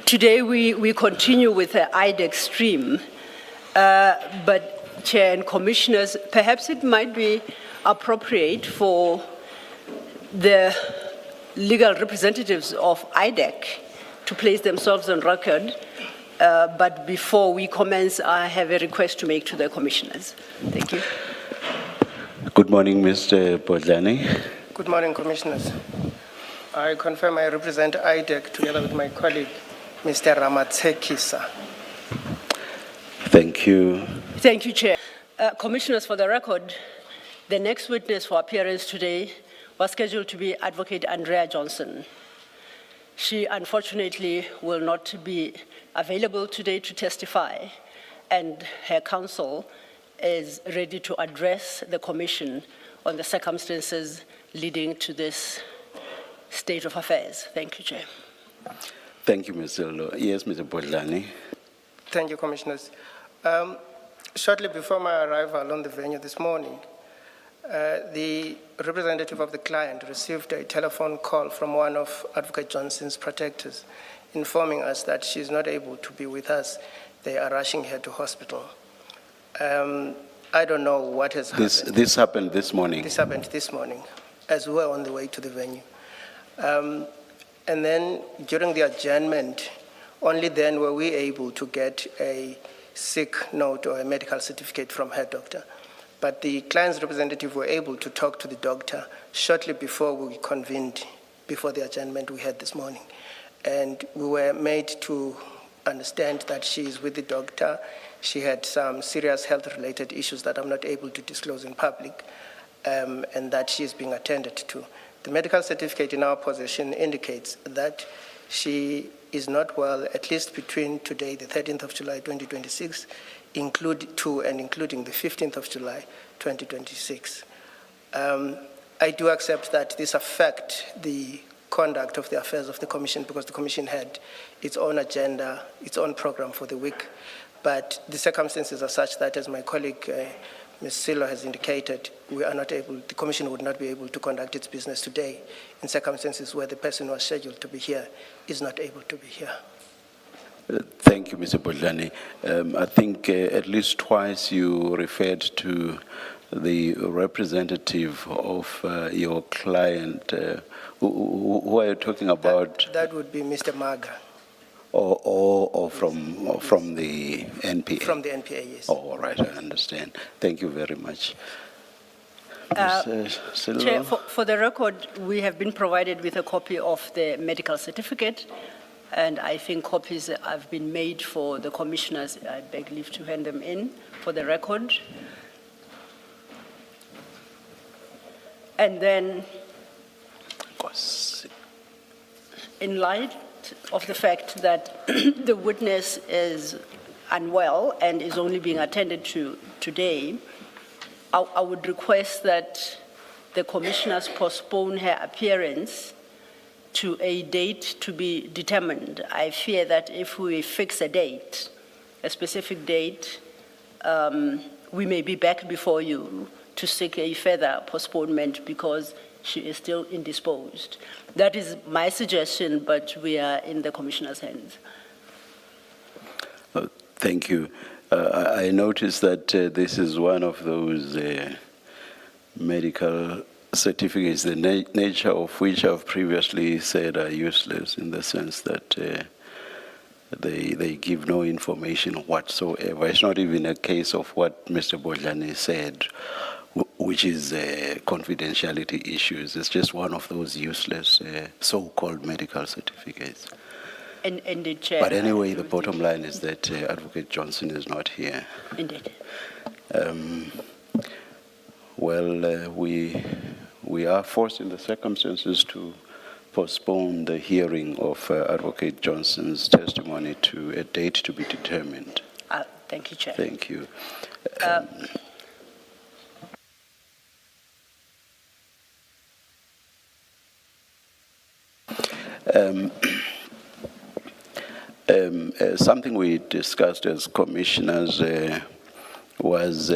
Today we continue with the IDAC stream, but Chair and Commissioners, perhaps it might be appropriate for the legal representatives of IDAC to place themselves on record. But before we commence, I have a request to make to the Commissioners. Thank you. Good morning, Mr. 𝗠𝗱𝗀𝗺. Good morning, Commissioners. I confirm I represent IDAC together with my colleague, Mr. 𝗠𝗱𝗹𝗺𝗀. Thank you. Thank you, Chair. Commissioners, for the record, the next witness for appearance today was scheduled to be Advocate Andrea Johnson. She unfortunately will not be available today to testify, and her counsel is ready to address the Commission on the circumstances leading to this state of affairs. Thank you, Chair. Thank you, Mr. Law. Yes, Mr. 𝗠𝗱𝗀𝗺. Thank you, Commissioners. Shortly before my arrival on the venue this morning, the representative of the client received a telephone call from one of Advocate Johnson's protectors, informing us that she's not able to be with us. They are rushing her to hospital. I don't know what has happened. This happened this morning? This happened this morning, as we were on the way to the venue. And then during the adjournment, only then were we able to get a sick note or a medical certificate from her doctor. But the client's representative were able to talk to the doctor shortly before we convened, before the adjournment we had this morning. And we were made to understand that she is with the doctor. She had some serious health-related issues that I'm not able to disclose in public, and that she is being attended to. The medical certificate in our possession indicates that she is not well, at least between today, the 13th of July, 2026, including the 15th of July, 2026. I do accept that this affects the conduct of the affairs of the Commission, because the Commission had its own agenda, its own program for the week. But the circumstances are such that, as my colleague, Ms. Silo, has indicated, we are not able, the Commission would not be able to conduct its business today in circumstances where the person who was scheduled to be here is not able to be here. Thank you, Mr. 𝗠𝗱𝗺𝗺𝗺. I think at least twice you referred to the representative of your client. Who are you talking about? That would be Mr. Maga. Or from the NPA? From the NPA, yes. Oh, all right, I understand. Thank you very much. Chair, for the record, we have been provided with a copy of the medical certificate, and I think copies have been made for the commissioners. I beg leave to hand them in for the record. And then, in light of the fact that the witness is unwell and is only being attended to today, I would request that the commissioners postpone her appearance to a date to be determined. I fear that if we fix a date, a specific date, we may be back before you to seek a further postponement because she is still indisposed. That is my suggestion, but we are in the Commissioner's hands. Thank you. I noticed that this is one of those medical certificates, the nature of which I've previously said are useless, in the sense that they give no information whatsoever. It's not even a case of what Mr. 𝗠𝗱𝗺𝗺𝗺 said, which is confidentiality issues. It's just one of those useless so-called medical certificates. Indeed, Chair. But anyway, the bottom line is that Advocate Johnson is not here. Indeed. Well, we are forced in the circumstances to postpone the hearing of Advocate Johnson's testimony to a date to be determined. Thank you, Chair. Thank you. Something we discussed as commissioners was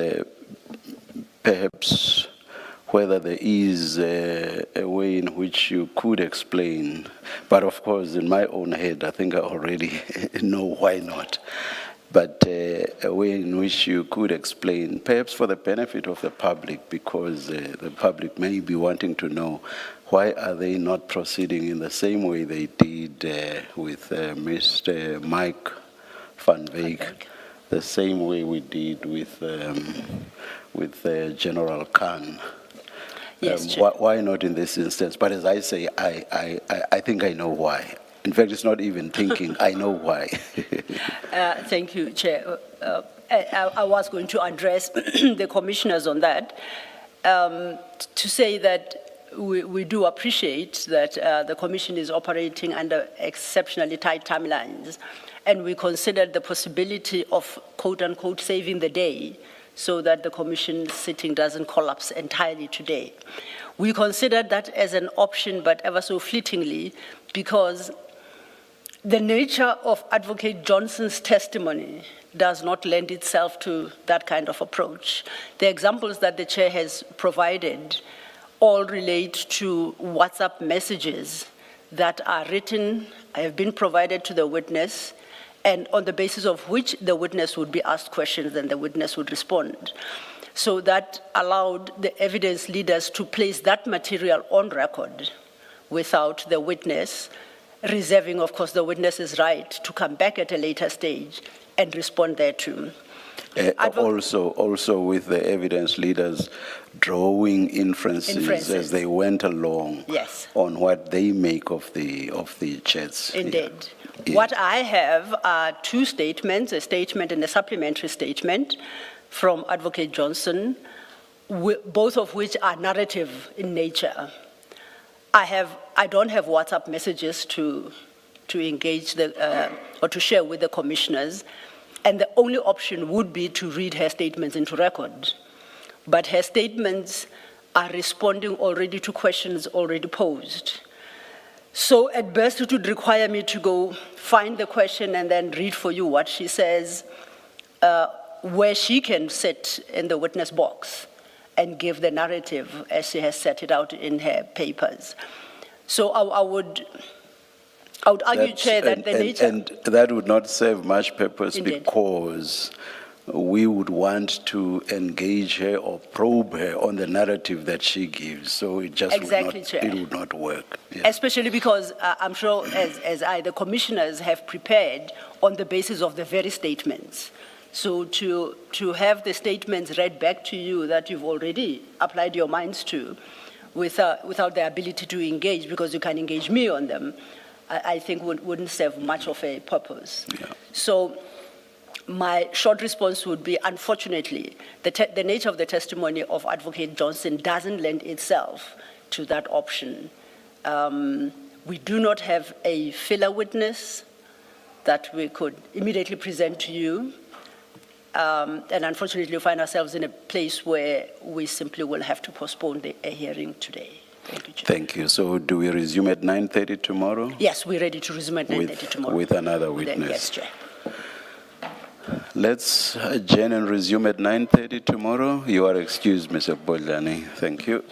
perhaps whether there is a way in which you could explain, But of course, in my own head, I think I already know why not. But a way in which you could explain, perhaps for the benefit of the public, because the public may be wanting to know why are they not proceeding in the same way they did with Mr. Mike van Wyk, the same way we did with General Khan. Yes, Chair. Why not in this instance? But as I say, I think I know why. In fact, it's not even thinking, I know why. Thank you, Chair. I was going to address the commissioners on that, to say that we do appreciate that the Commission is operating under exceptionally tight timelines, and we considered the possibility of, quote-unquote, saving the day so that the Commission sitting doesn't collapse entirely today. We considered that as an option, but ever so fleetingly, because the nature of Advocate Johnson's testimony does not lend itself to that kind of approach. The examples that the Chair has provided all relate to WhatsApp messages that are written, have been provided to the witness, and on the basis of which the witness would be asked questions and the witness would respond. So that allowed the evidence leaders to place that material on record without the witness, reserving, of course, the witness's right to come back at a later stage and respond thereto. Also with the evidence leaders drawing inferences as they went along, yes, on what they make of the chats. Indeed. Yeah. What I have are two statements, a statement and a supplementary statement from Advocate Johnson, both of which are narrative in nature. I don't have WhatsApp messages to engage or to share with the commissioners, and the only option would be to read her statements into record. But her statements are responding already to questions already posed. So at best, it would require me to go find the question and then read for you what she says, where she can sit in the witness box and give the narrative as she has set it out in her papers. So I would argue, Chair, that the nature... And that would not serve much purpose. Indeed. Because we would want to engage her or probe her on the narrative that she gives. So it just would not work. Yeah. Especially because I'm sure as the commissioners have prepared on the basis of the very statements. So to have the statements read back to you that you've already applied your minds to without the ability to engage, because you can engage me on them, I think wouldn't serve much of a purpose. Yeah. So my short response would be, unfortunately, the nature of the testimony of Advocate Johnson doesn't lend itself to that option. We do not have a filler witness that we could immediately present to you. And unfortunately, we find ourselves in a place where we simply will have to postpone a hearing today. Thank you, Chair. Thank you. So do we resume at 9:30 tomorrow? Yes, we're ready to resume at 9:30 tomorrow. With another witness? Yes, Chair. Let's adjourn and resume at 9:30 tomorrow. You are excused, Mr. Bodlani. Thank you.